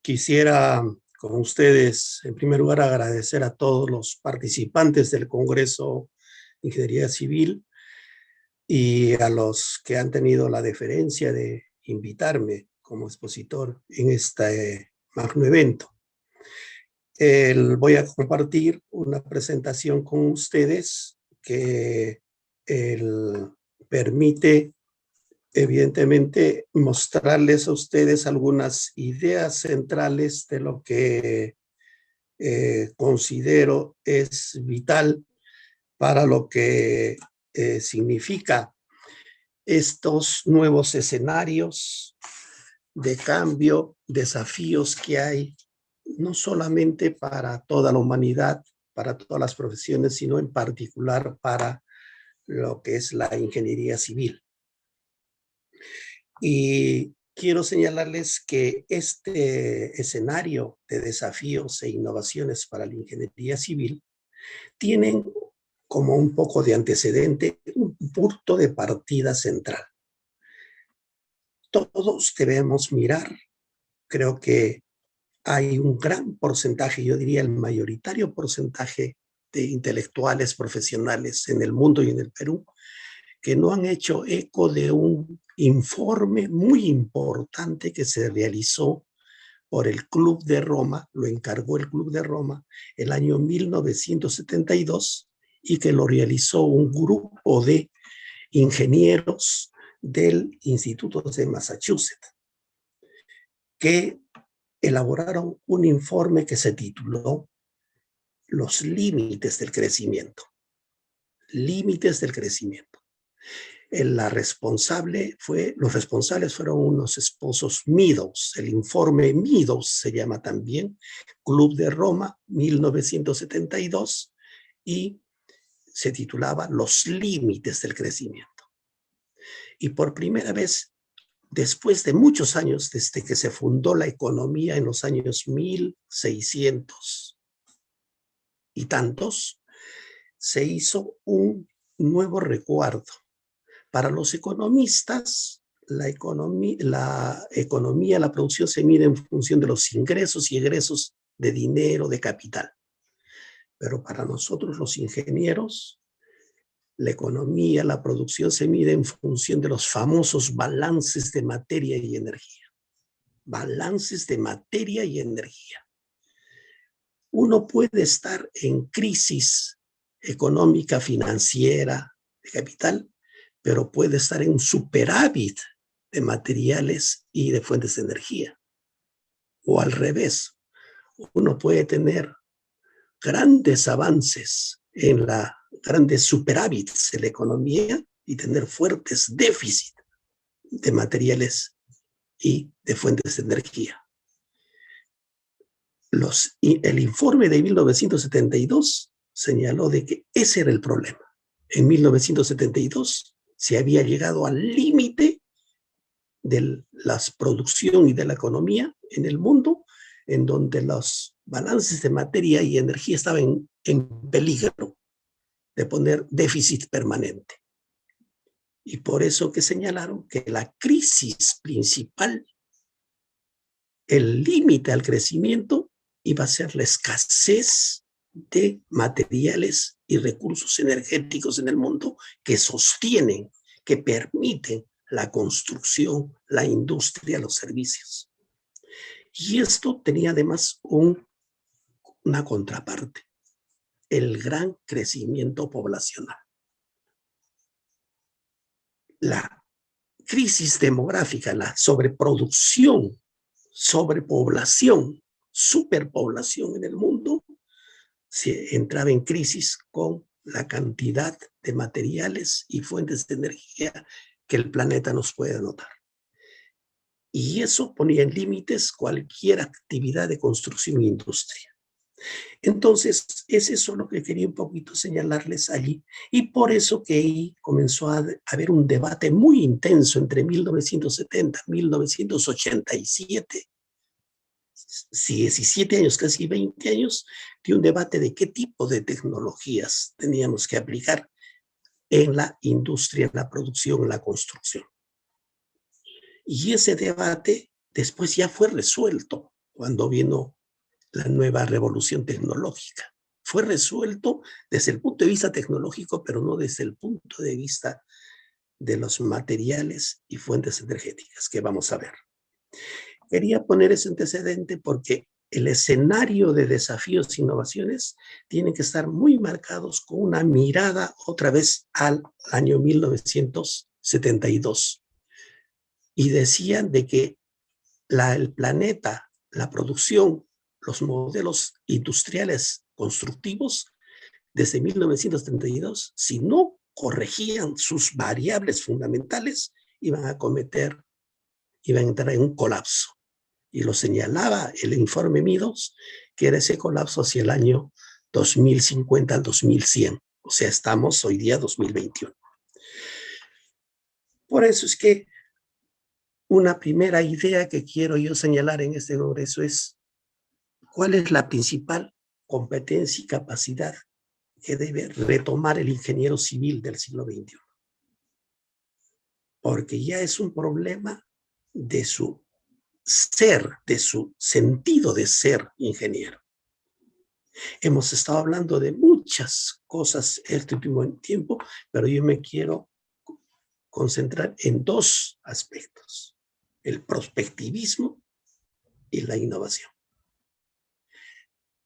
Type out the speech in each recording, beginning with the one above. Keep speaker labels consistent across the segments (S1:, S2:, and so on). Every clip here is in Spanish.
S1: Quisiera con ustedes, en primer lugar, agradecer a todos los participantes del Congreso de Ingeniería Civil y a los que han tenido la deferencia de invitarme como expositor en este magno evento. Voy a compartir una presentación con ustedes que permite, evidentemente, mostrarles a ustedes algunas ideas centrales de lo que considero es vital para lo que significa estos nuevos escenarios de cambio, desafíos que hay, no solamente para toda la humanidad, para todas las profesiones, sino en particular para lo que es la ingeniería civil. Y quiero señalarles que este escenario de desafíos e innovaciones para la ingeniería civil tienen como un poco de antecedente un punto de partida central. Todos debemos mirar, creo que hay un gran porcentaje, yo diría el mayoritario porcentaje de intelectuales profesionales en el mundo y en el Perú que no han hecho eco de un informe muy importante que se realizó por el Club de Roma, lo encargó el Club de Roma el año 1972 y que lo realizó un grupo de ingenieros del Instituto de Massachusetts, que elaboraron un informe que se tituló Los límites del crecimiento. Límites del crecimiento. Los responsables fueron unos esposos Meadows. El informe Meadows se llama también, Club de Roma, 1972, y se titulaba Los límites del crecimiento. Y por primera vez, después de muchos años, desde que se fundó la economía en los años 1600 y tantos, se hizo un nuevo recuerdo. Para los economistas, la producción se mide en función de los ingresos y egresos de dinero, de capital. Pero para nosotros los ingenieros, la economía, la producción se mide en función de los famosos balances de materia y energía. Balances de materia y energía. Uno puede estar en crisis económica, financiera, de capital, pero puede estar en un superávit de materiales y de fuentes de energía. O al revés, uno puede tener grandes avances en grandes superávits en la economía y tener fuertes déficits de materiales y de fuentes de energía. El informe de 1972 señaló de que ese era el problema. En 1972 se había llegado al límite de la producción y de la economía en el mundo, en donde los balances de materia y energía estaban en peligro de poner déficit permanente. Y por eso que señalaron que la crisis principal, el límite al crecimiento, iba a ser la escasez de materiales y recursos energéticos en el mundo que sostienen, que permiten la construcción, la industria, los servicios. Y esto tenía además una contraparte, el gran crecimiento poblacional. La crisis demográfica, la sobreproducción, sobrepoblación, superpoblación en el mundo, se entraba en crisis con la cantidad de materiales y fuentes de energía que el planeta nos puede anotar. Y eso ponía en límites cualquier actividad de construcción e industria. Entonces, es eso lo que quería un poquito señalarles allí. Y por eso que ahí comenzó a haber un debate muy intenso entre 1970 y 1987. 17 años, casi 20 años, de un debate de qué tipo de tecnologías teníamos que aplicar en la industria, en la producción, en la construcción. Y ese debate después ya fue resuelto cuando vino la nueva revolución tecnológica. Fue resuelto desde el punto de vista tecnológico, pero no desde el punto de vista de los materiales y fuentes energéticas, que vamos a ver. Quería poner ese antecedente porque el escenario de desafíos e innovaciones tienen que estar muy marcados con una mirada otra vez al año 1972. Y decían de que el planeta, la producción, los modelos industriales constructivos desde 1932, si no corregían sus variables fundamentales, iban a entrar en un colapso. Y lo señalaba el informe Meadows, que era ese colapso hacia el año 2050 al 2100. O sea, estamos hoy día 2021. Por eso es que una primera idea que quiero yo señalar en este congreso es cuál es la principal competencia y capacidad que debe retomar el ingeniero civil del siglo XXI. Porque ya es un problema de su ser, de su sentido de ser ingeniero. Hemos estado hablando de muchas cosas este último tiempo, pero yo me quiero concentrar en dos aspectos: el prospectivismo y la innovación.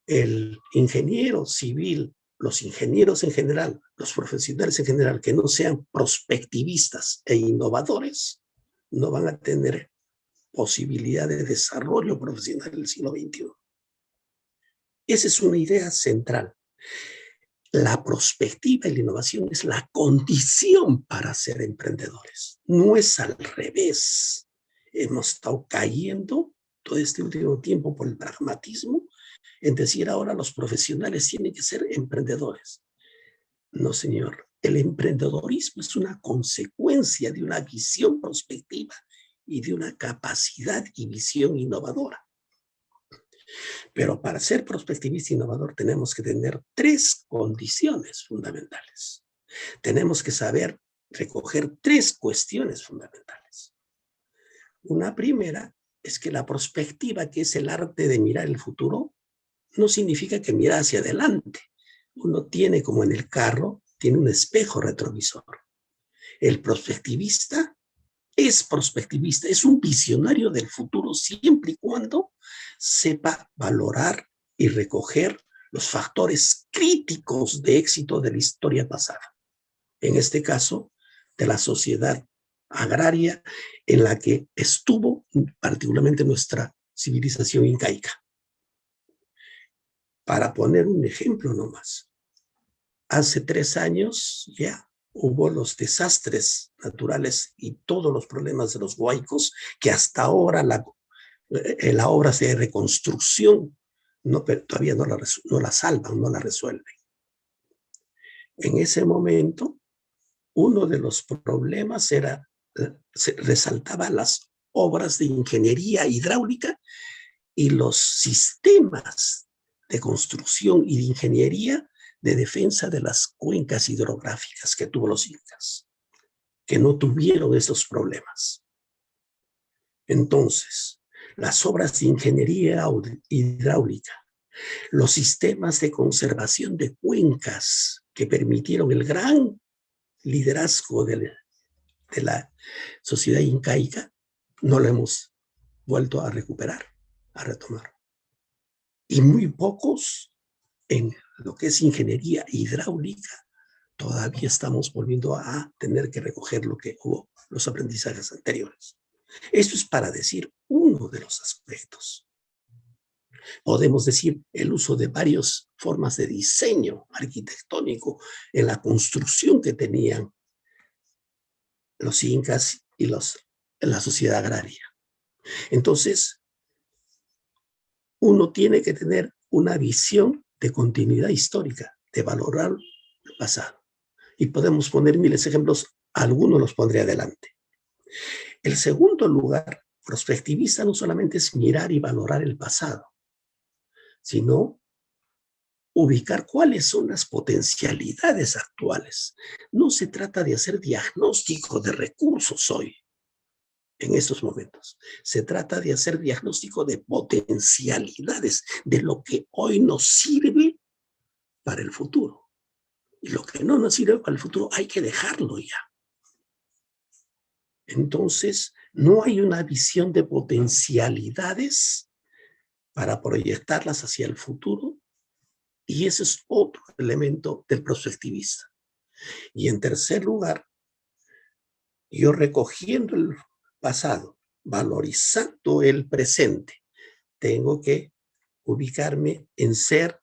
S1: El ingeniero civil, los ingenieros en general, los profesionales en general, que no sean prospectivistas e innovadores, no van a tener posibilidad de desarrollo profesional en el siglo XXI. Esa es una idea central. La prospectiva y la innovación es la condición para ser emprendedores. No es al revés. Hemos estado cayendo todo este último tiempo por el pragmatismo en decir ahora los profesionales tienen que ser emprendedores. No, señor. El emprendedorismo es una consecuencia de una visión prospectiva y de una capacidad y visión innovadora. Pero para ser prospectivista e innovador tenemos que tener tres condiciones fundamentales. Tenemos que saber recoger tres cuestiones fundamentales. Una primera es que la prospectiva, que es el arte de mirar el futuro, no significa que mira hacia adelante. Uno tiene, como en el carro, tiene un espejo retrovisor. El prospectivista es un visionario del futuro siempre y cuando sepa valorar y recoger los factores críticos de éxito de la historia pasada. En este caso, de la sociedad agraria en la que estuvo particularmente nuestra civilización incaica. Para poner un ejemplo nomás, hace 3 años ya hubo los desastres naturales y todos los problemas de los huaicos, que hasta ahora la obra de reconstrucción pero todavía no la salvan, no la resuelven. En ese momento, uno de los problemas se resaltaba las obras de ingeniería hidráulica y los sistemas de construcción y de ingeniería de defensa de las cuencas hidrográficas que tuvo los incas, que no tuvieron esos problemas. Entonces, las obras de ingeniería hidráulica, los sistemas de conservación de cuencas que permitieron el gran liderazgo de la sociedad incaica, no lo hemos vuelto a recuperar, a retomar. Y muy pocos en lo que es ingeniería hidráulica, todavía estamos volviendo a tener que recoger lo que hubo, los aprendizajes anteriores. Esto es para decir uno de los aspectos. Podemos decir el uso de varias formas de diseño arquitectónico en la construcción que tenían los incas y la sociedad agraria. Entonces, uno tiene que tener una visión de continuidad histórica, de valorar el pasado. Y podemos poner miles de ejemplos, algunos los pondré adelante. El segundo lugar, prospectivista, no solamente es mirar y valorar el pasado, sino ubicar cuáles son las potencialidades actuales. No se trata de hacer diagnóstico de recursos hoy. en estos momentos. Se trata de hacer diagnóstico de potencialidades, de lo que hoy nos sirve para el futuro. Y lo que no nos sirve para el futuro hay que dejarlo ya. Entonces, no hay una visión de potencialidades para proyectarlas hacia el futuro, y ese es otro elemento del prospectivista. Y en tercer lugar, yo recogiendo el pasado, valorizando el presente, tengo que ubicarme en ser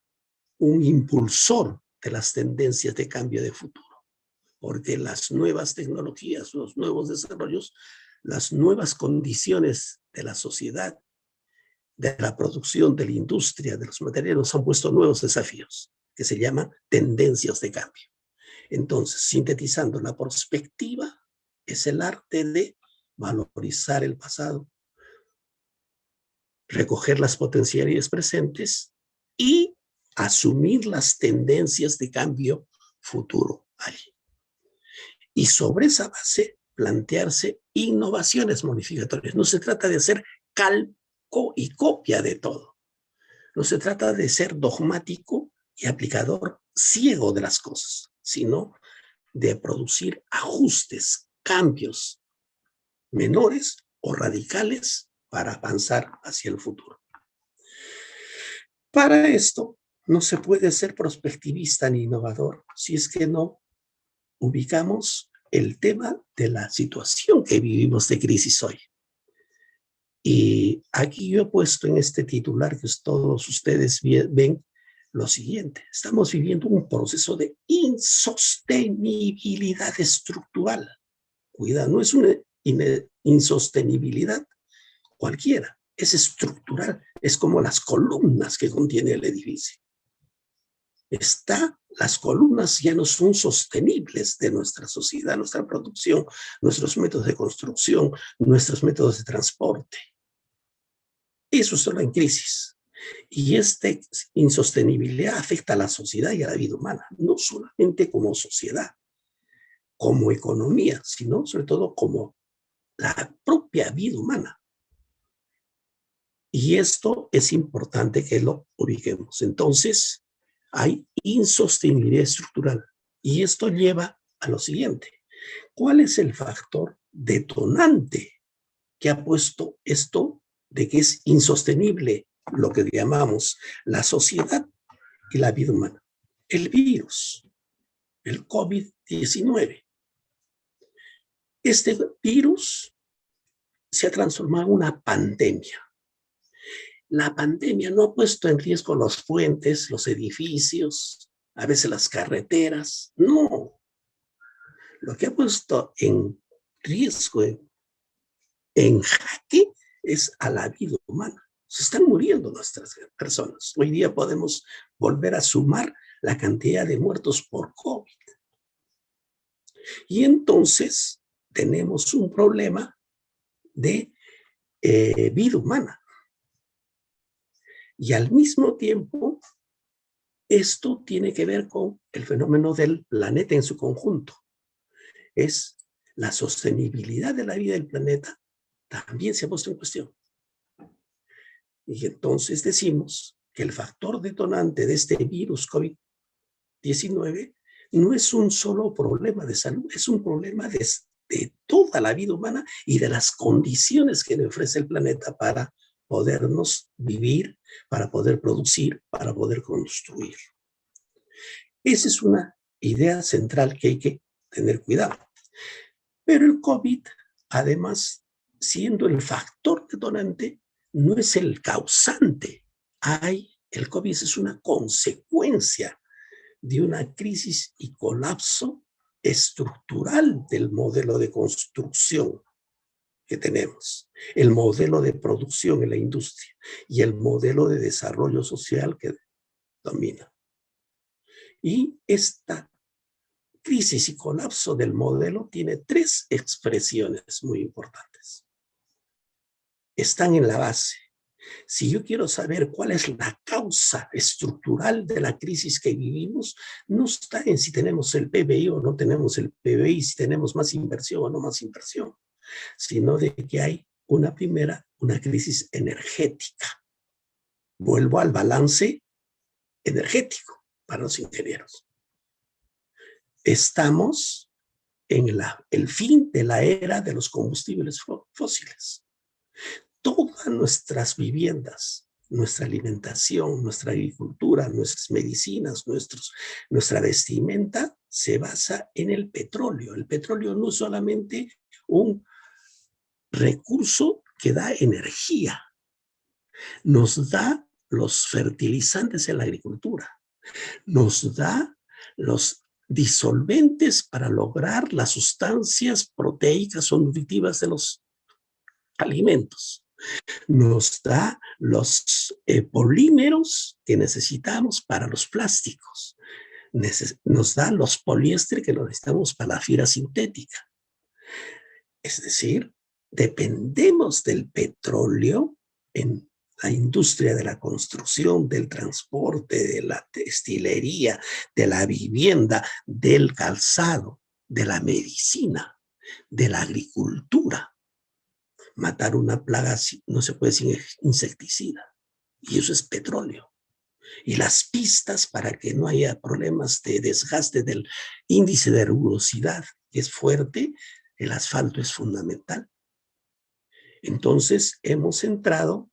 S1: un impulsor de las tendencias de cambio de futuro, porque las nuevas tecnologías, los nuevos desarrollos, las nuevas condiciones de la sociedad, de la producción, de la industria, de los materiales, nos han puesto nuevos desafíos que se llaman tendencias de cambio. Entonces, sintetizando, la perspectiva es el arte de valorizar el pasado, recoger las potencialidades presentes y asumir las tendencias de cambio futuro allí. Y sobre esa base, plantearse innovaciones modificatorias. No se trata de hacer calco y copia de todo. No se trata de ser dogmático y aplicador ciego de las cosas, sino de producir ajustes, cambios menores o radicales para avanzar hacia el futuro. Para esto, no se puede ser prospectivista ni innovador si es que no ubicamos el tema de la situación que vivimos de crisis hoy. Y aquí yo he puesto en este titular que todos ustedes ven lo siguiente: estamos viviendo un proceso de insostenibilidad estructural. Cuidado, no es una insostenibilidad cualquiera, es estructural, es como las columnas que contiene el edificio. Las columnas ya no son sostenibles de nuestra sociedad, nuestra producción, nuestros métodos de construcción, nuestros métodos de transporte. Eso está en crisis. Y esta insostenibilidad afecta a la sociedad y a la vida humana, no solamente como sociedad, como economía, sino sobre todo como la propia vida humana. Y esto es importante que lo ubiquemos. Entonces, hay insostenibilidad estructural. Y esto lleva a lo siguiente: ¿cuál es el factor detonante que ha puesto esto de que es insostenible lo que llamamos la sociedad y la vida humana? El virus, el COVID-19. Este virus se ha transformado en una pandemia. La pandemia no ha puesto en riesgo los puentes, los edificios, a veces las carreteras. No. Lo que ha puesto en riesgo, en jaque, es a la vida humana. Se están muriendo nuestras personas. Hoy día podemos volver a sumar la cantidad de muertos por COVID. Y entonces tenemos un problema de vida humana. Y al mismo tiempo, esto tiene que ver con el fenómeno del planeta en su conjunto. Es la sostenibilidad de la vida del planeta también se ha puesto en cuestión. Y entonces decimos que el factor detonante de este virus COVID-19 no es un solo problema de salud, es un problema de toda la vida humana y de las condiciones que le ofrece el planeta para podernos vivir, para poder producir, para poder construir. Esa es una idea central que hay que tener cuidado. Pero el COVID, además, siendo el factor detonante, no es el causante. El COVID es una consecuencia de una crisis y colapso estructural del modelo de construcción que tenemos, el modelo de producción en la industria y el modelo de desarrollo social que domina. Y esta crisis y colapso del modelo tiene tres expresiones muy importantes. Están en la base. Si yo quiero saber cuál es la causa estructural de la crisis que vivimos, no está en si tenemos el PBI o no tenemos el PBI, si tenemos más inversión o no más inversión. sino de que hay una crisis energética. Vuelvo al balance energético para los ingenieros. Estamos en el fin de la era de los combustibles fósiles. Todas nuestras viviendas, nuestra alimentación, nuestra agricultura, nuestras medicinas, nuestra vestimenta se basa en el petróleo. El petróleo no es solamente un recurso que da energía, nos da los fertilizantes en la agricultura, nos da los disolventes para lograr las sustancias proteicas o nutritivas de los alimentos, nos da los polímeros que necesitamos para los plásticos, nos da los poliéster que necesitamos para la fibra sintética. Es decir, dependemos del petróleo en la industria de la construcción, del transporte, de la textilería, de la vivienda, del calzado, de la medicina, de la agricultura. Matar una plaga no se puede sin insecticida, y eso es petróleo. Y las pistas para que no haya problemas de desgaste del índice de rugosidad, que es fuerte, el asfalto es fundamental. Entonces hemos entrado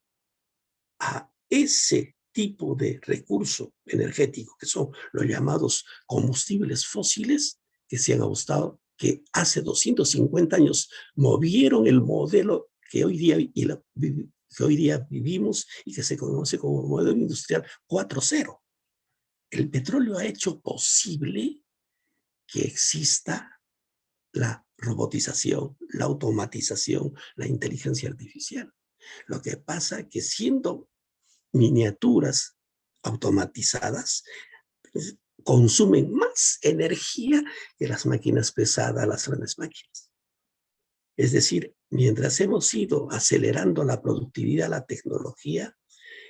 S1: a ese tipo de recurso energético, que son los llamados combustibles fósiles, que se han gustado, que hace 250 años movieron el modelo que hoy día vivimos y que se conoce como modelo industrial 4.0. El petróleo ha hecho posible que exista la robotización, la automatización, la inteligencia artificial. Lo que pasa es que siendo miniaturas automatizadas, pues, consumen más energía que las máquinas pesadas, las grandes máquinas. Es decir, mientras hemos ido acelerando la productividad, la tecnología,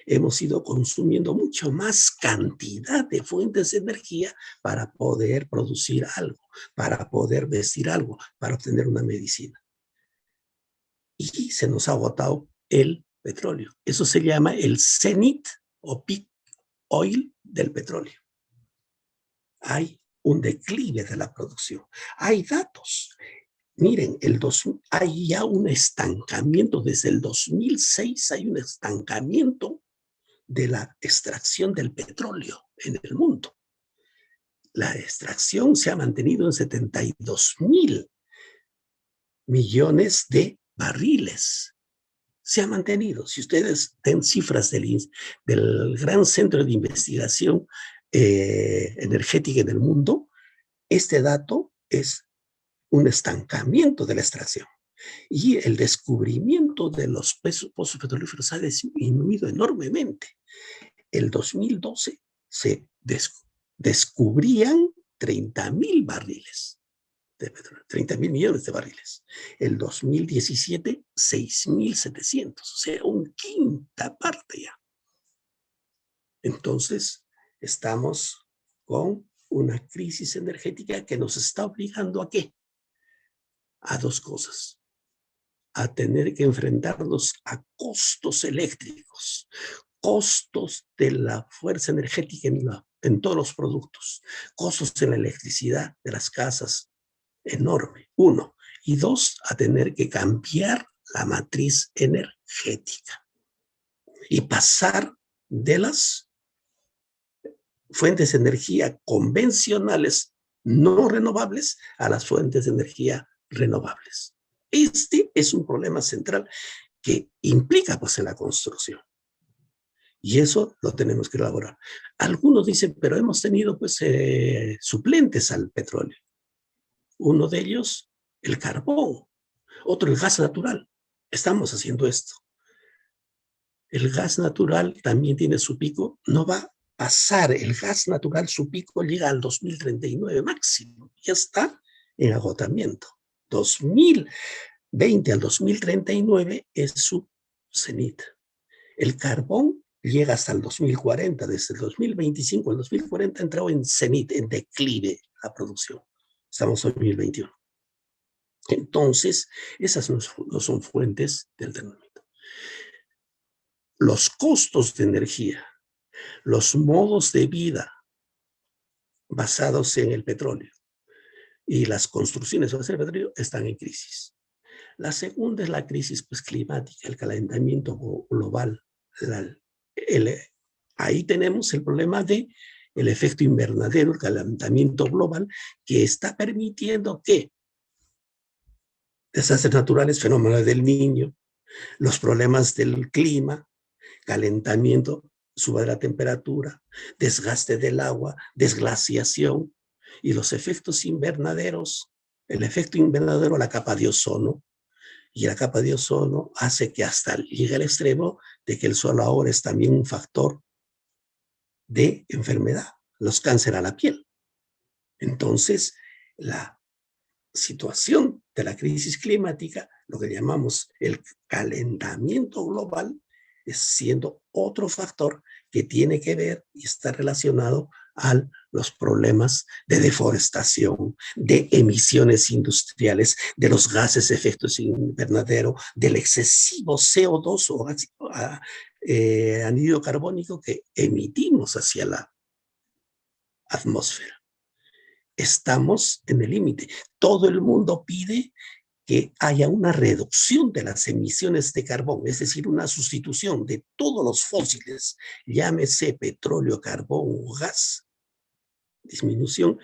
S1: hemos ido consumiendo mucho más cantidad de fuentes de energía para poder producir algo, para poder vestir algo, para obtener una medicina. Y se nos ha agotado el petróleo. Eso se llama el cenit o peak oil del petróleo. Hay un declive de la producción. Hay datos. Miren, hay ya un estancamiento. Desde el 2006 hay un estancamiento de la extracción del petróleo en el mundo. La extracción se ha mantenido en 72.000 millones de barriles. Se ha mantenido. Si ustedes den cifras del Gran Centro de Investigación Energética en el mundo, este dato es un estancamiento de la extracción. Y el descubrimiento de los pozos petrolíferos ha disminuido enormemente. El 2012 se descubrían 30.000 barriles de petróleo, 30.000 millones de barriles. El 2017, 6.700, o sea, una quinta parte ya. Entonces, estamos con una crisis energética que nos está obligando ¿a qué? A dos cosas. A tener que enfrentarnos a costos eléctricos, costos de la fuerza energética en todos los productos, costos de la electricidad de las casas, enorme, uno. Y dos, a tener que cambiar la matriz energética y pasar de las fuentes de energía convencionales no renovables a las fuentes de energía renovables. Este es un problema central que implica pues en la construcción. Y eso lo tenemos que elaborar. Algunos dicen, pero hemos tenido pues suplentes al petróleo. Uno de ellos, el carbón. Otro, el gas natural. Estamos haciendo esto. El gas natural también tiene su pico. No va a pasar el gas natural, su pico llega al 2039 máximo. Ya está en agotamiento. 2020 al 2039 es su cenit. El carbón llega hasta el 2040. Desde el 2025 al 2040 ha entrado en cenit, en declive la producción. Estamos en 2021. Entonces, esas no son fuentes de almacenamiento. Los costos de energía, los modos de vida basados en el petróleo y las construcciones basadas en el petróleo están en crisis. La segunda es la crisis pues, climática, el calentamiento global. La, el, ahí tenemos el problema de el efecto invernadero, el calentamiento global, que está permitiendo que desastres naturales, fenómenos del Niño, los problemas del clima, calentamiento, suba de la temperatura, desgaste del agua, desglaciación y los efectos invernaderos, el efecto invernadero, la capa de ozono, y la capa de ozono hace que hasta llegue al extremo de que el sol ahora es también un factor de enfermedad, los cánceres a la piel. Entonces, la situación de la crisis climática, lo que llamamos el calentamiento global, es siendo otro factor que tiene que ver y está relacionado a los problemas de deforestación, de emisiones industriales, de los gases de efecto invernadero, del excesivo CO2 o anhídrido carbónico que emitimos hacia la atmósfera. Estamos en el límite. Todo el mundo pide que haya una reducción de las emisiones de carbón, es decir, una sustitución de todos los fósiles, llámese petróleo, carbón o gas, disminución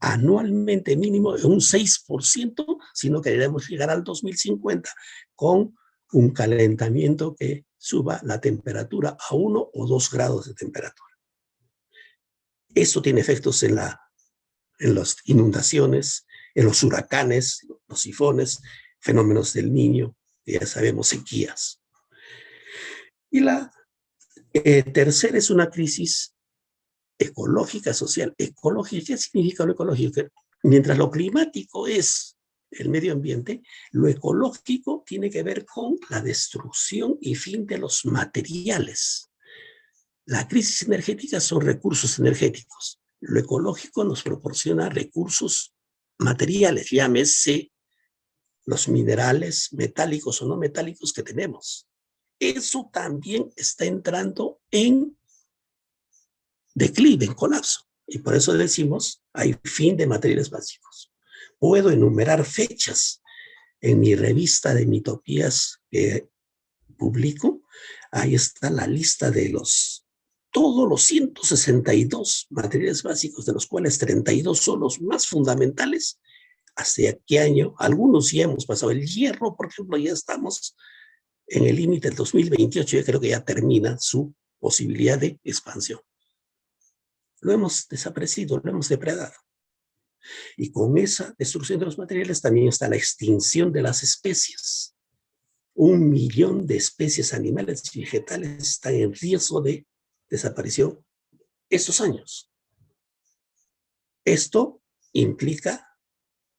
S1: anualmente mínimo de un 6%, si no queremos llegar al 2050 con un calentamiento que suba la temperatura a 1 o 2 grados de temperatura. Eso tiene efectos en las inundaciones, en los huracanes, los sifones, fenómenos del Niño, ya sabemos, sequías. Y la tercera es una crisis ecológica, social. Ecológica, ¿qué significa lo ecológico? Mientras lo climático es el medio ambiente, lo ecológico tiene que ver con la destrucción y fin de los materiales. La crisis energética son recursos energéticos. Lo ecológico nos proporciona recursos materiales, llámese los minerales metálicos o no metálicos que tenemos. Eso también está entrando en declive, en colapso. Y por eso decimos, hay fin de materiales básicos. Puedo enumerar fechas en mi revista de mitopías que publico. Ahí está la lista de todos los 162 materiales básicos, de los cuales 32 son los más fundamentales. ¿Hasta qué año? Algunos ya hemos pasado. El hierro, por ejemplo, ya estamos en el límite del 2028. Yo creo que ya termina su posibilidad de expansión. Lo hemos desaparecido, lo hemos depredado. Y con esa destrucción de los materiales también está la extinción de las especies. 1 millón de especies animales y vegetales están en riesgo de desaparición estos años. Esto implica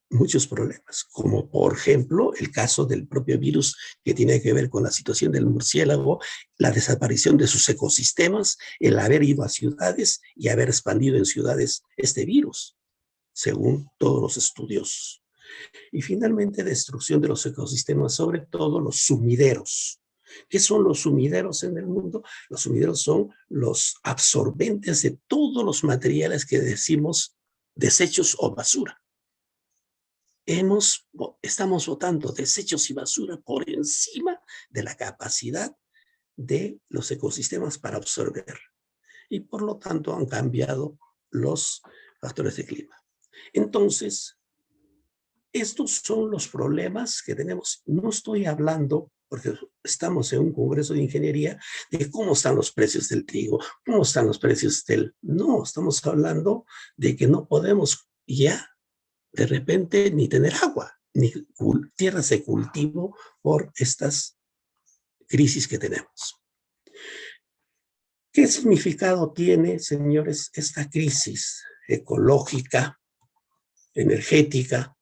S1: muchos problemas, como por ejemplo el caso del propio virus que tiene que ver con la situación del murciélago, la desaparición de sus ecosistemas, el haber ido a ciudades y haber expandido en ciudades este virus, según todos los estudiosos. Y finalmente, destrucción de los ecosistemas, sobre todo los sumideros. ¿Qué son los sumideros en el mundo? Los sumideros son los absorbentes de todos los materiales que decimos desechos o basura. Estamos botando desechos y basura por encima de la capacidad de los ecosistemas para absorber. Y por lo tanto han cambiado los factores de clima. Entonces, estos son los problemas que tenemos. No estoy hablando, porque estamos en un congreso de ingeniería, de cómo están los precios del trigo, cómo están los precios del... No, estamos hablando de que no podemos ya de repente ni tener agua, ni tierras de cultivo por estas crisis que tenemos. ¿Qué significado tiene, señores, esta crisis ecológica, energética,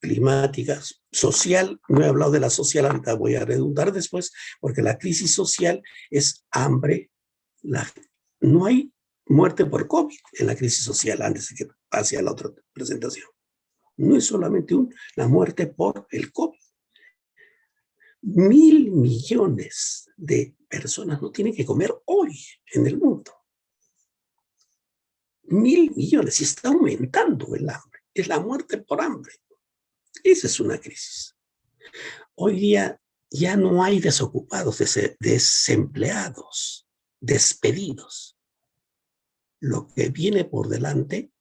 S1: climática, social? No he hablado de la social, ahorita voy a redundar después, porque la crisis social es hambre. No hay muerte por COVID en la crisis social, antes de que pase a la otra presentación. No es solamente la muerte por el COVID. 1.000 millones de personas no tienen que comer hoy en el mundo. 1.000 millones, y está aumentando el hambre. Es la muerte por hambre. Esa es una crisis. Hoy día ya no hay desocupados, desempleados, despedidos. Lo que viene por delante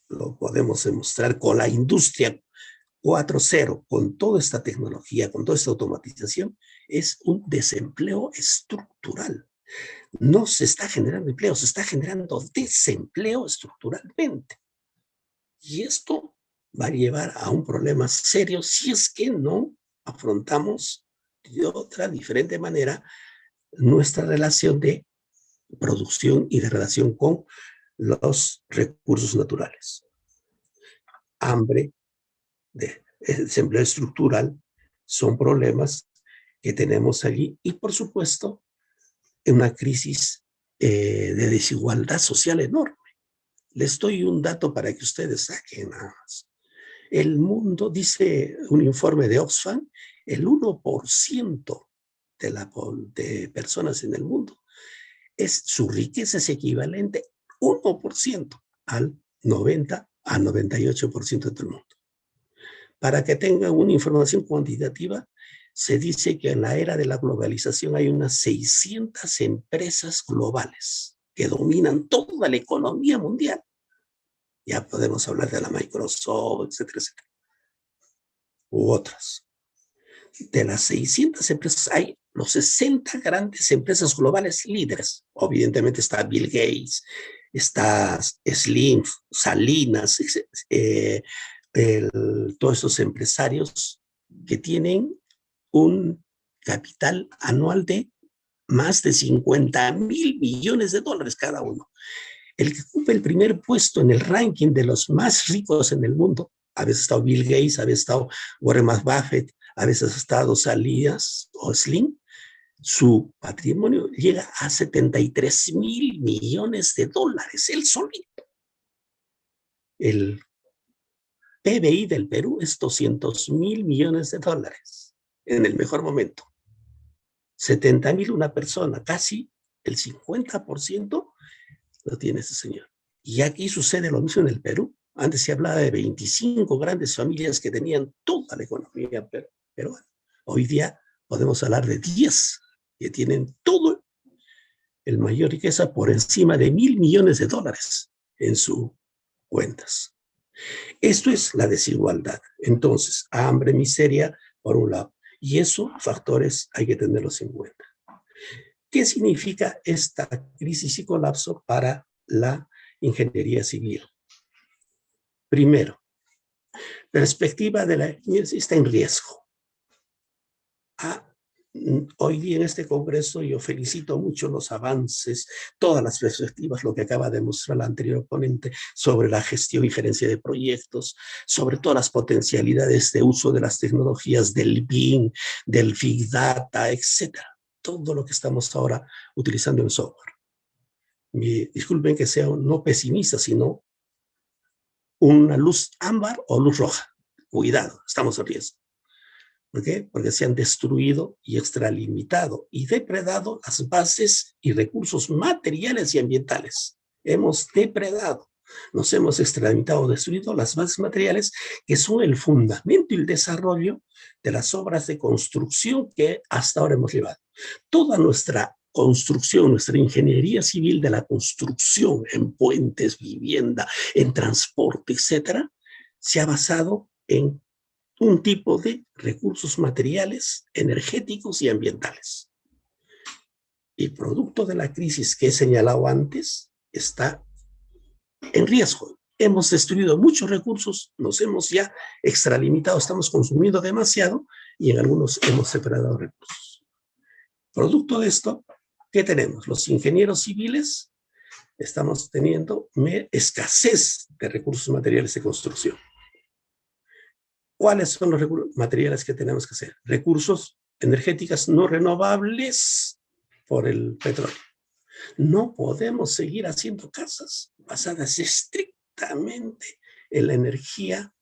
S1: lo podemos demostrar con la industria 4.0, con toda esta tecnología, con toda esta automatización, es un desempleo estructural. No se está generando empleo, se está generando desempleo estructuralmente. Y esto va a llevar a un problema serio si es que no afrontamos de otra diferente manera nuestra relación de producción y de relación con los recursos naturales. Hambre, desempleo estructural, son problemas que tenemos allí y, por supuesto, una crisis de desigualdad social enorme. Les doy un dato para que ustedes saquen nada más. El mundo, dice un informe de Oxfam, el 1% de personas en el mundo, su riqueza es equivalente 1% al 90 a 98% de todo el mundo. Para que tengan una información cuantitativa, se dice que en la era de la globalización hay unas 600 empresas globales que dominan toda la economía mundial. Ya podemos hablar de la Microsoft, etcétera, etcétera, u otras. De las 600 empresas hay los 60 grandes empresas globales líderes. Evidentemente está Bill Gates, está Slim, Salinas, todos esos empresarios que tienen un capital anual de más de 50.000 millones de dólares cada uno. El que ocupa el primer puesto en el ranking de los más ricos en el mundo, a veces ha estado Bill Gates, a veces ha estado Warren Buffett, a veces ha estado Salinas o Slim, su patrimonio llega a 73.000 millones de dólares, él solito. El PBI del Perú es 200.000 millones de dólares en el mejor momento. 70.000 una persona, casi el 50% lo tiene ese señor. Y aquí sucede lo mismo en el Perú. Antes se hablaba de 25 grandes familias que tenían toda la economía peruana. Hoy día podemos hablar de 10 que tienen todo el mayor riqueza por encima de 1.000 millones de dólares en sus cuentas. Esto es la desigualdad. Entonces, hambre, miseria, por un lado. Y esos factores hay que tenerlos en cuenta. ¿Qué significa esta crisis y colapso para la ingeniería civil? Primero, perspectiva de la ingeniería está en riesgo. Hoy día en este congreso yo felicito mucho los avances, todas las perspectivas, lo que acaba de mostrar la anterior ponente sobre la gestión y gerencia de proyectos, sobre todas las potencialidades de uso de las tecnologías del BIM, del Big Data, etcétera. Todo lo que estamos ahora utilizando en software. Disculpen que sea no pesimista, sino una luz ámbar o luz roja. Cuidado, estamos en riesgo. ¿Por qué? Porque se han destruido y extralimitado y depredado las bases y recursos materiales y ambientales. Hemos depredado, nos hemos extralimitado, destruido las bases materiales que son el fundamento y el desarrollo de las obras de construcción que hasta ahora hemos llevado. Toda nuestra construcción, nuestra ingeniería civil de la construcción en puentes, vivienda, en transporte, etcétera, se ha basado en un tipo de recursos materiales, energéticos y ambientales. Y producto de la crisis que he señalado antes, está en riesgo. Hemos destruido muchos recursos, nos hemos ya extralimitado, estamos consumiendo demasiado y en algunos hemos separado recursos. Producto de esto, ¿qué tenemos? Los ingenieros civiles estamos teniendo escasez de recursos materiales de construcción. ¿Cuáles son los materiales que tenemos que hacer? Recursos energéticos no renovables por el petróleo. No podemos seguir haciendo casas basadas estrictamente en la energía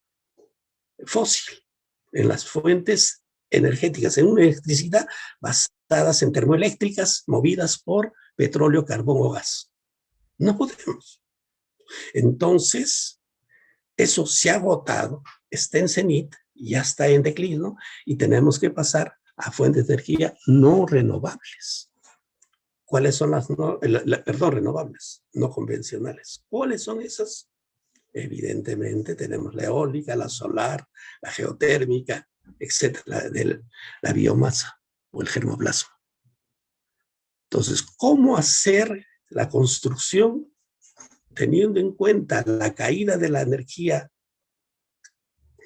S1: fósil, en las fuentes energéticas, en una electricidad basadas en termoeléctricas movidas por petróleo, carbón o gas. No podemos. Entonces, eso se ha agotado, está en cenit, ya está en declino y tenemos que pasar a fuentes de energía no renovables. ¿Cuáles son las renovables, no convencionales? ¿Cuáles son esas? Evidentemente tenemos la eólica, la solar, la geotérmica, etcétera, la biomasa o el germoplasma. Entonces, ¿cómo hacer la construcción teniendo en cuenta la caída de la energía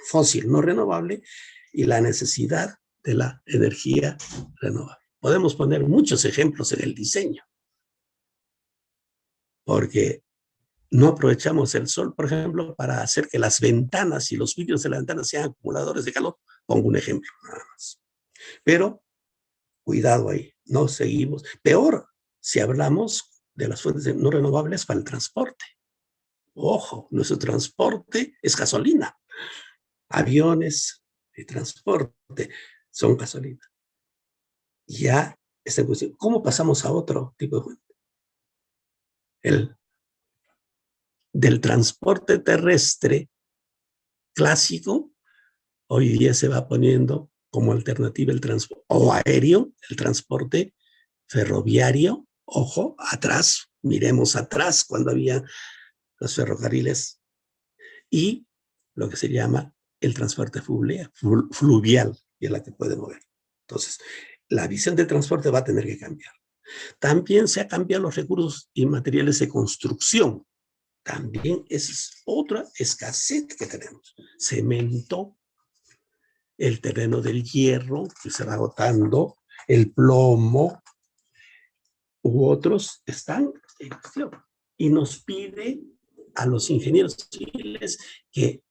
S1: fósil no renovable y la necesidad de la energía renovable? Podemos poner muchos ejemplos en el diseño, porque no aprovechamos el sol, por ejemplo, para hacer que las ventanas y los vidrios de las ventanas sean acumuladores de calor. Pongo un ejemplo nada más. Pero cuidado ahí, no seguimos. Peor si hablamos de las fuentes no renovables para el transporte. Ojo, nuestro transporte es gasolina. Aviones de transporte son gasolina. Ya está en cuestión. ¿Cómo pasamos a otro tipo de fuente? Del transporte terrestre clásico, hoy día se va poniendo como alternativa el transporte o aéreo, el transporte ferroviario. Ojo, atrás, miremos atrás cuando había los ferrocarriles y lo que se llama el transporte fluvial, y es la que puede mover. Entonces, la visión del transporte va a tener que cambiar. También se han cambiado los recursos y materiales de construcción. También es otra escasez que tenemos. Cemento, el terreno del hierro, que se va agotando, el plomo, u otros están en cuestión. Y nos pide a los ingenieros civiles que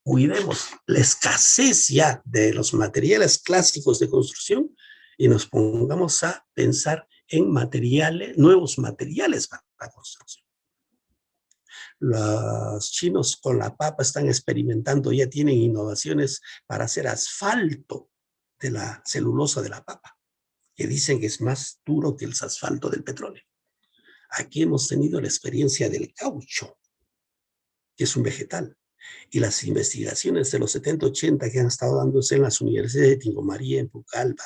S1: cuidemos la escasez ya de los materiales clásicos de construcción y nos pongamos a pensar en materiales, nuevos materiales para la construcción. Los chinos con la papa están experimentando, ya tienen innovaciones para hacer asfalto de la celulosa de la papa, que dicen que es más duro que el asfalto del petróleo. Aquí hemos tenido la experiencia del caucho, que es un vegetal, y las investigaciones de los 70, 80 que han estado dándose en las universidades de Tingomaría, en Pucallpa,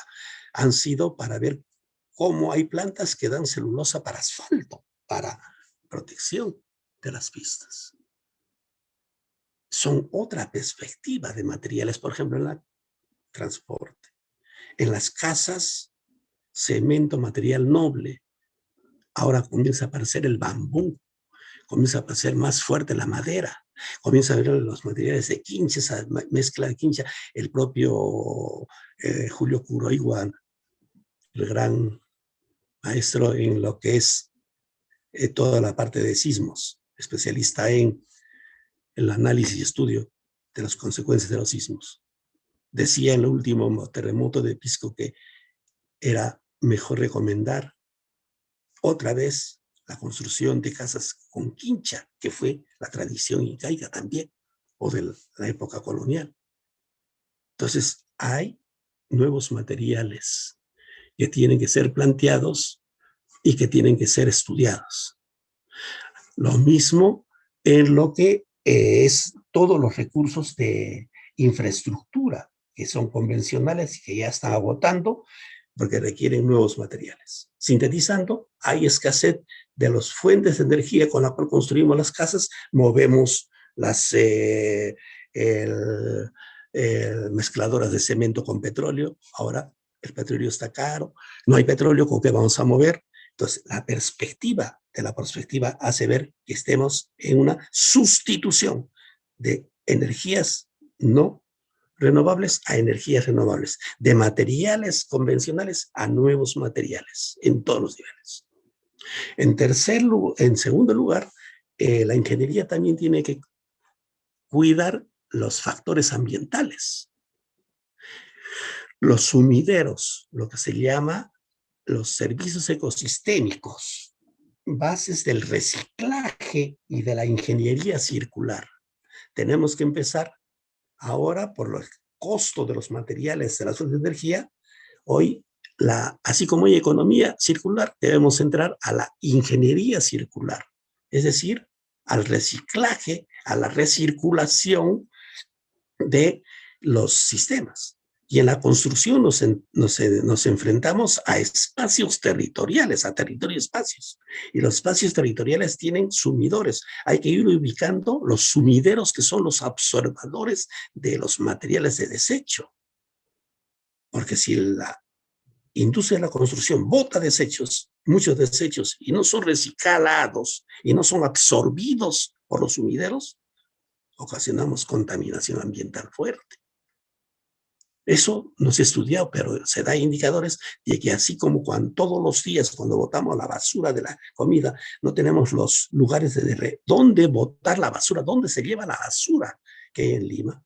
S1: han sido para ver cómo hay plantas que dan celulosa para asfalto, para protección de las pistas. Son otra perspectiva de materiales, por ejemplo, en el transporte. En las casas, cemento, material noble. Ahora comienza a aparecer el bambú, comienza a aparecer más fuerte la madera, comienza a ver los materiales de quincha, esa mezcla de quincha. El propio Julio Kuroiwa, el gran maestro en lo que es toda la parte de sismos, especialista en el análisis y estudio de las consecuencias de los sismos. Decía en el último terremoto de Pisco que era mejor recomendar otra vez la construcción de casas con quincha, que fue la tradición incaica también, o de la época colonial. Entonces, hay nuevos materiales que tienen que ser planteados y que tienen que ser estudiados. Lo mismo en lo que es todos los recursos de infraestructura, que son convencionales y que ya están agotando, porque requieren nuevos materiales. Sintetizando, hay escasez de las fuentes de energía con la cual construimos las casas, movemos las mezcladoras de cemento con petróleo. Ahora el petróleo está caro, no hay petróleo, ¿con qué vamos a mover? Entonces, la perspectiva de la perspectiva hace ver que estemos en una sustitución de energías no renovables a energías renovables, de materiales convencionales a nuevos materiales en todos los niveles. En segundo lugar, la ingeniería también tiene que cuidar los factores ambientales. Los sumideros, lo que se llama los servicios ecosistémicos, bases del reciclaje y de la ingeniería circular. Tenemos que empezar Ahora, por el costo de los materiales de las fuentes de energía, hoy, así como hay economía circular, debemos entrar a la ingeniería circular, es decir, al reciclaje, a la recirculación de los sistemas. Y en la construcción nos enfrentamos a espacios territoriales, a espacios. Y los espacios territoriales tienen sumidores. Hay que ir ubicando los sumideros, que son los absorbadores de los materiales de desecho. Porque si la industria de la construcción bota desechos, muchos desechos, y no son reciclados y no son absorbidos por los sumideros, ocasionamos contaminación ambiental fuerte. Eso no se ha estudiado, pero se da indicadores de que así como todos los días cuando botamos la basura de la comida, no tenemos los lugares de dónde botar la basura, dónde se lleva la basura que hay en Lima.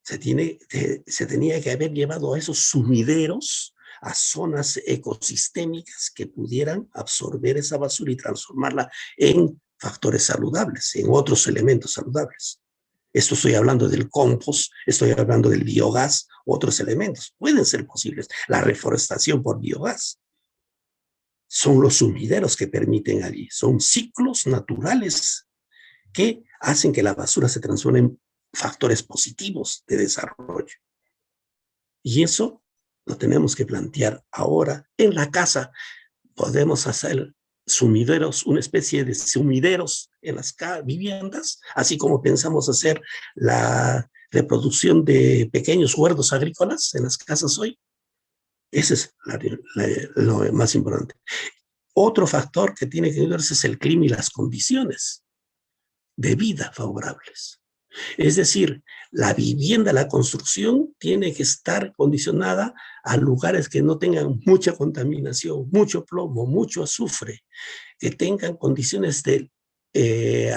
S1: Se tenía que haber llevado a esos sumideros a zonas ecosistémicas que pudieran absorber esa basura y transformarla en factores saludables, en otros elementos saludables. Esto estoy hablando del compost, estoy hablando del biogás, otros elementos. Pueden ser posibles. La reforestación por biogás. Son los sumideros que permiten allí. Son ciclos naturales que hacen que la basura se transforme en factores positivos de desarrollo. Y eso lo tenemos que plantear ahora en la casa. Podemos hacer sumideros, una especie de sumideros en las viviendas, así como pensamos hacer la reproducción de pequeños huertos agrícolas en las casas hoy. Ese es lo más importante. Otro factor que tiene que verse es el clima y las condiciones de vida favorables. Es decir, la vivienda, la construcción tiene que estar condicionada a lugares que no tengan mucha contaminación, mucho plomo, mucho azufre, que tengan condiciones de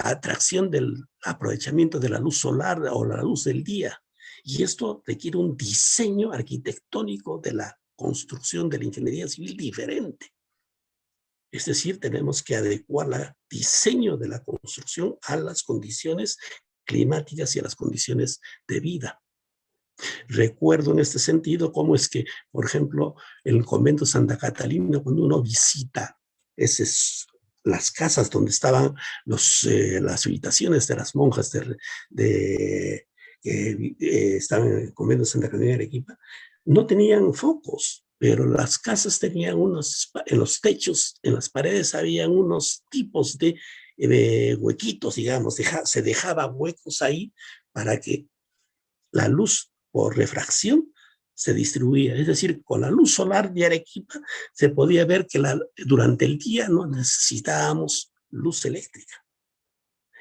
S1: atracción del aprovechamiento de la luz solar o la luz del día. Y esto requiere un diseño arquitectónico de la construcción de la ingeniería civil diferente. Es decir, tenemos que adecuar el diseño de la construcción a las condiciones climáticas y a las condiciones de vida. Recuerdo en este sentido cómo es que, por ejemplo, en el convento Santa Catalina, cuando uno visita las casas donde estaban las habitaciones de las monjas que estaban en el convento Santa Catalina de Arequipa, no tenían focos, pero las casas tenían en los techos, en las paredes, habían unos tipos de huequitos, digamos, se dejaba huecos ahí para que la luz por refracción se distribuía. Es decir, con la luz solar de Arequipa se podía ver que durante el día no necesitábamos luz eléctrica.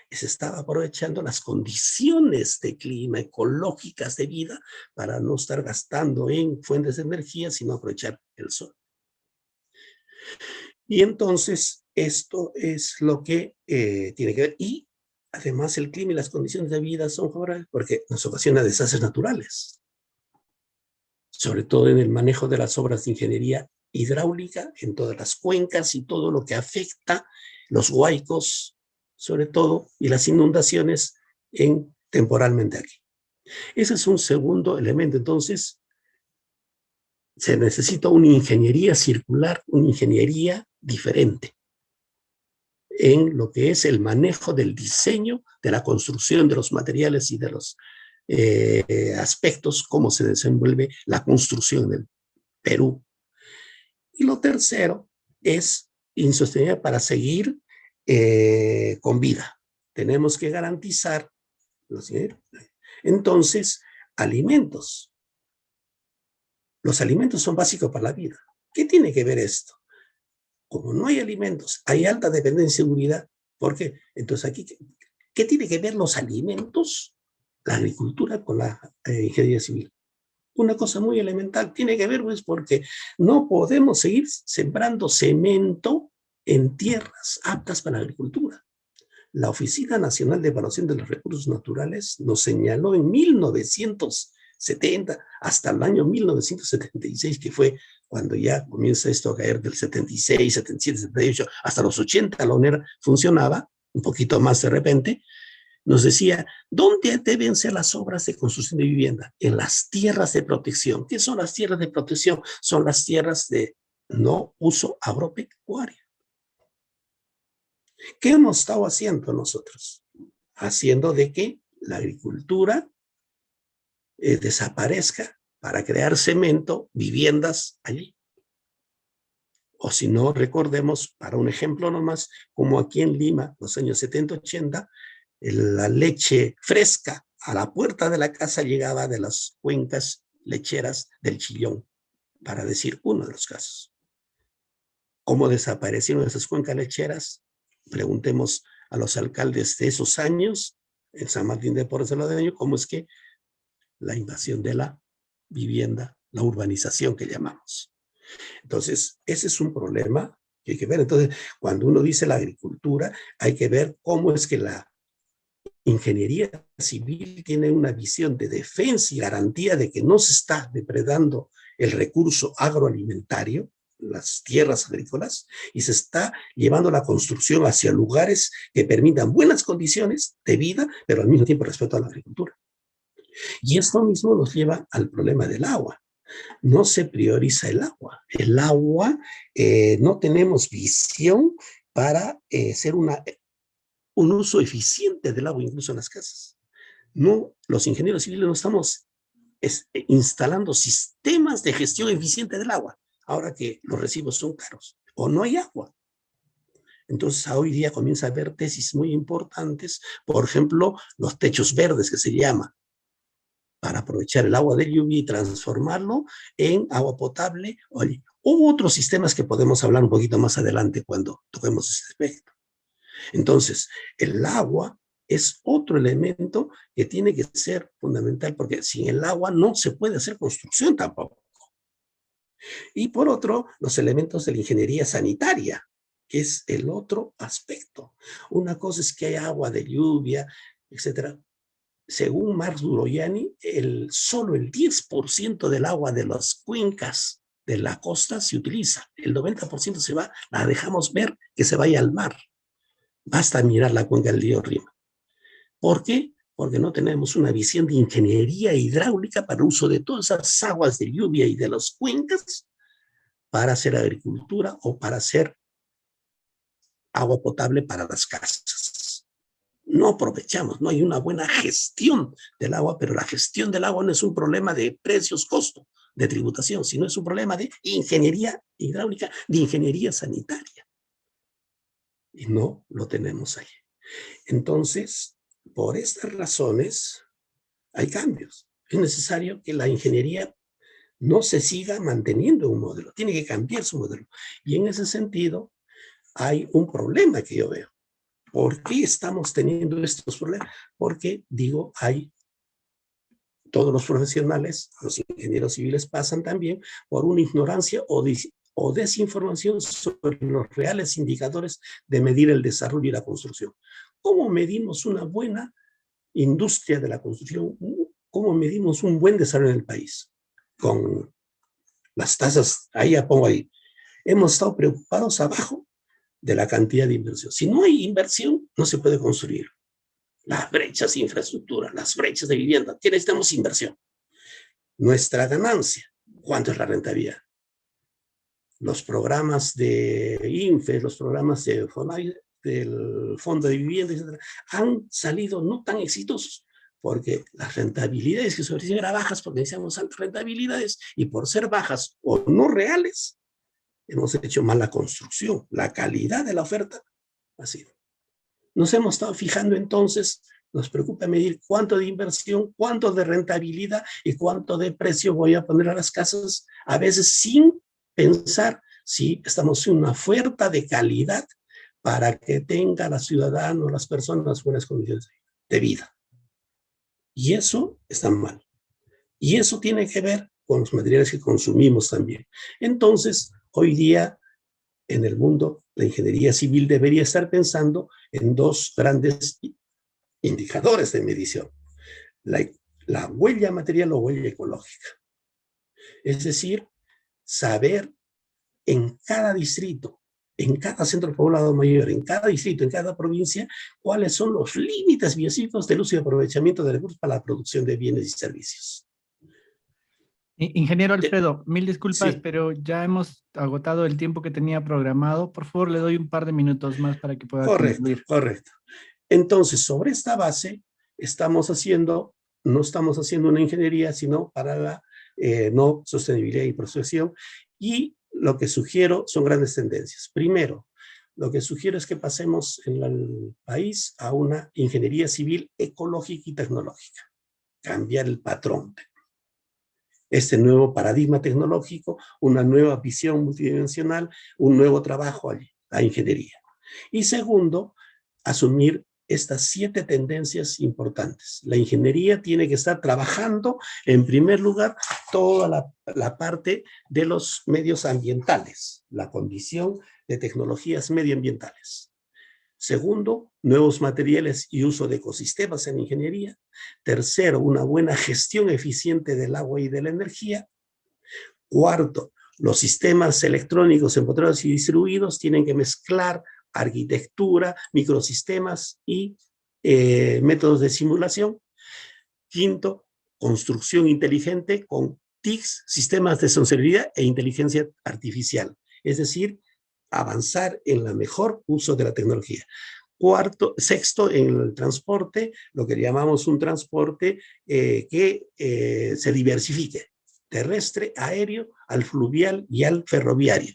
S1: Se estaba aprovechando las condiciones de clima ecológicas de vida para no estar gastando en fuentes de energía, sino aprovechar el sol. Y entonces esto es lo que tiene que ver. Y además el clima y las condiciones de vida son favorables porque nos ocasiona desastres naturales, sobre todo en el manejo de las obras de ingeniería hidráulica, en todas las cuencas y todo lo que afecta los huaicos, sobre todo, y las inundaciones temporalmente aquí. Ese es un segundo elemento. Entonces, se necesita una ingeniería circular, una ingeniería diferente en lo que es el manejo del diseño, de la construcción de los materiales y de los aspectos, cómo se desenvuelve la construcción del Perú. Y lo tercero es insostenible para seguir con vida. Tenemos que garantizar, entonces, alimentos. Los alimentos son básicos para la vida. ¿Qué tiene que ver esto? Como no hay alimentos, hay alta dependencia de seguridad. ¿Por qué? Entonces aquí, ¿qué tiene que ver los alimentos, la agricultura con la ingeniería civil? Una cosa muy elemental, tiene que ver pues porque no podemos seguir sembrando cemento en tierras aptas para la agricultura. La Oficina Nacional de Evaluación de los Recursos Naturales nos señaló en 1970 hasta el año 1976, que fue cuando ya comienza esto a caer del 76, 77, 78, hasta los 80 la UNER funcionaba, un poquito más de repente, nos decía, ¿dónde deben ser las obras de construcción de vivienda? En las tierras de protección. ¿Qué son las tierras de protección? Son las tierras de no uso agropecuario. ¿Qué hemos estado haciendo nosotros? Haciendo de que la agricultura desaparezca para crear cemento, viviendas allí. O si no, recordemos, para un ejemplo nomás, como aquí en Lima, los años 70, 80, la leche fresca a la puerta de la casa llegaba de las cuencas lecheras del Chillón, para decir uno de los casos. ¿Cómo desaparecieron esas cuencas lecheras? Preguntemos a los alcaldes de esos años, en San Martín de Porres de Ladeño, cómo es que la invasión de la vivienda, la urbanización que llamamos. Entonces, ese es un problema que hay que ver. Entonces, cuando uno dice la agricultura, hay que ver cómo es que la ingeniería civil tiene una visión de defensa y garantía de que no se está depredando el recurso agroalimentario, las tierras agrícolas, y se está llevando la construcción hacia lugares que permitan buenas condiciones de vida, pero al mismo tiempo respeto a la agricultura. Y esto mismo nos lleva al problema del agua. No se prioriza el agua. El agua, no tenemos visión para hacer un uso eficiente del agua, incluso en las casas. No, los ingenieros civiles no estamos instalando sistemas de gestión eficiente del agua, ahora que los recibos son caros o no hay agua. Entonces, hoy día comienza a haber tesis muy importantes, por ejemplo, los techos verdes, que se llama, para aprovechar el agua de lluvia y transformarlo en agua potable. Oye, hubo otros sistemas que podemos hablar un poquito más adelante cuando toquemos ese aspecto. Entonces, el agua es otro elemento que tiene que ser fundamental, porque sin el agua no se puede hacer construcción tampoco. Y por otro, los elementos de la ingeniería sanitaria, que es el otro aspecto. Una cosa es que hay agua de lluvia, etcétera. Según Marx Duroyani, solo el 10% del agua de las cuencas de la costa se utiliza. El 90% se va, la dejamos ver que se vaya al mar. Basta mirar la cuenca del río Rima. ¿Por qué? Porque no tenemos una visión de ingeniería hidráulica para el uso de todas esas aguas de lluvia y de las cuencas para hacer agricultura o para hacer agua potable para las casas. No aprovechamos, no hay una buena gestión del agua, pero la gestión del agua no es un problema de precios, costo, de tributación, sino es un problema de ingeniería hidráulica, de ingeniería sanitaria. Y no lo tenemos ahí. Entonces, por estas razones, hay cambios. Es necesario que la ingeniería no se siga manteniendo un modelo, tiene que cambiar su modelo. Y en ese sentido, hay un problema que yo veo. ¿Por qué estamos teniendo estos problemas? Porque, digo, hay todos los profesionales, los ingenieros civiles pasan también por una ignorancia o desinformación sobre los reales indicadores de medir el desarrollo y la construcción. ¿Cómo medimos una buena industria de la construcción? ¿Cómo medimos un buen desarrollo en el país? Con las tasas, ahí ya pongo ahí. Hemos estado preocupados abajo de la cantidad de inversión. Si no hay inversión, no se puede construir. Las brechas de infraestructura, las brechas de vivienda, ¿qué necesitamos? Inversión. Nuestra ganancia, ¿cuánto es la rentabilidad? Los programas de INFE, los programas de del Fondo de Vivienda, etcétera, han salido no tan exitosos porque las rentabilidades que se ofrecían eran bajas porque decíamos altas rentabilidades y por ser bajas o no reales, hemos hecho mala construcción. La calidad de la oferta ha sido. Nos hemos estado fijando entonces, nos preocupa medir cuánto de inversión, cuánto de rentabilidad y cuánto de precio voy a poner a las casas, a veces sin pensar si estamos en una oferta de calidad para que tenga la ciudadano, las personas buenas condiciones de vida. Y eso está mal. Y eso tiene que ver con los materiales que consumimos también. Entonces, hoy día en el mundo, la ingeniería civil debería estar pensando en dos grandes indicadores de medición. La huella material o huella ecológica. Es decir, saber en cada distrito en cada centro poblado mayor, en cada distrito, en cada provincia, cuáles son los límites biocívicos del uso y aprovechamiento de recursos para la producción de bienes y servicios.
S2: Ingeniero Alfredo, mil disculpas,
S1: Sí,
S2: pero ya hemos agotado el tiempo que tenía programado. Por favor, le doy un par de minutos más para que pueda
S1: correcto,
S2: concluir.
S1: correcto. Entonces, sobre esta base, no estamos haciendo una ingeniería, sino para la no sostenibilidad y protección. Y lo que sugiero son grandes tendencias. Primero, lo que sugiero es que pasemos en el país a una ingeniería civil ecológica y tecnológica, cambiar el patrón. Este nuevo paradigma tecnológico, una nueva visión multidimensional, un nuevo trabajo a ingeniería. Y segundo, asumir estas 7 tendencias importantes. La ingeniería tiene que estar trabajando, en primer lugar, toda la parte de los medios ambientales, la condición de tecnologías medioambientales. Segundo, nuevos materiales y uso de ecosistemas en ingeniería. Tercero, una buena gestión eficiente del agua y de la energía. Cuarto, los sistemas electrónicos empotrados y distribuidos tienen que mezclar arquitectura, microsistemas y métodos de simulación. Quinto, construcción inteligente con TICs, sistemas de sensorialidad e inteligencia artificial. Es decir, avanzar en el mejor uso de la tecnología. Sexto, en el transporte, lo que llamamos un transporte que se diversifique, terrestre, aéreo, al fluvial y al ferroviario.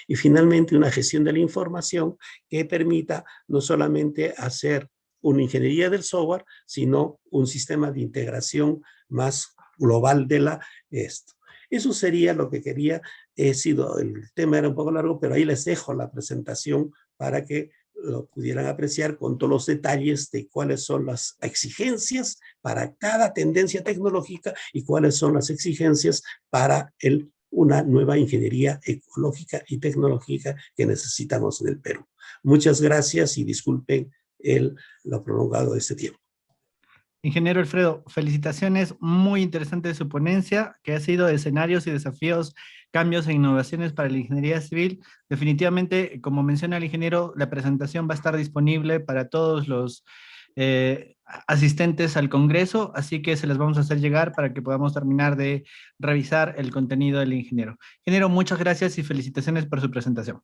S1: Y finalmente, una gestión de la información que permita no solamente hacer una ingeniería del software, sino un sistema de integración más global de esto. Eso sería lo que quería. El tema era un poco largo, pero ahí les dejo la presentación para que lo pudieran apreciar con todos los detalles de cuáles son las exigencias para cada tendencia tecnológica y cuáles son las exigencias para una nueva ingeniería ecológica y tecnológica que necesitamos en el Perú. Muchas gracias y disculpen lo prolongado de este tiempo.
S2: Ingeniero Alfredo, felicitaciones, muy interesante su ponencia, que ha sido escenarios y desafíos, cambios e innovaciones para la ingeniería civil. Definitivamente, como menciona el ingeniero, la presentación va a estar disponible para todos los asistentes al Congreso, así que se las vamos a hacer llegar para que podamos terminar de revisar el contenido del ingeniero. Ingeniero, muchas gracias y felicitaciones por su presentación.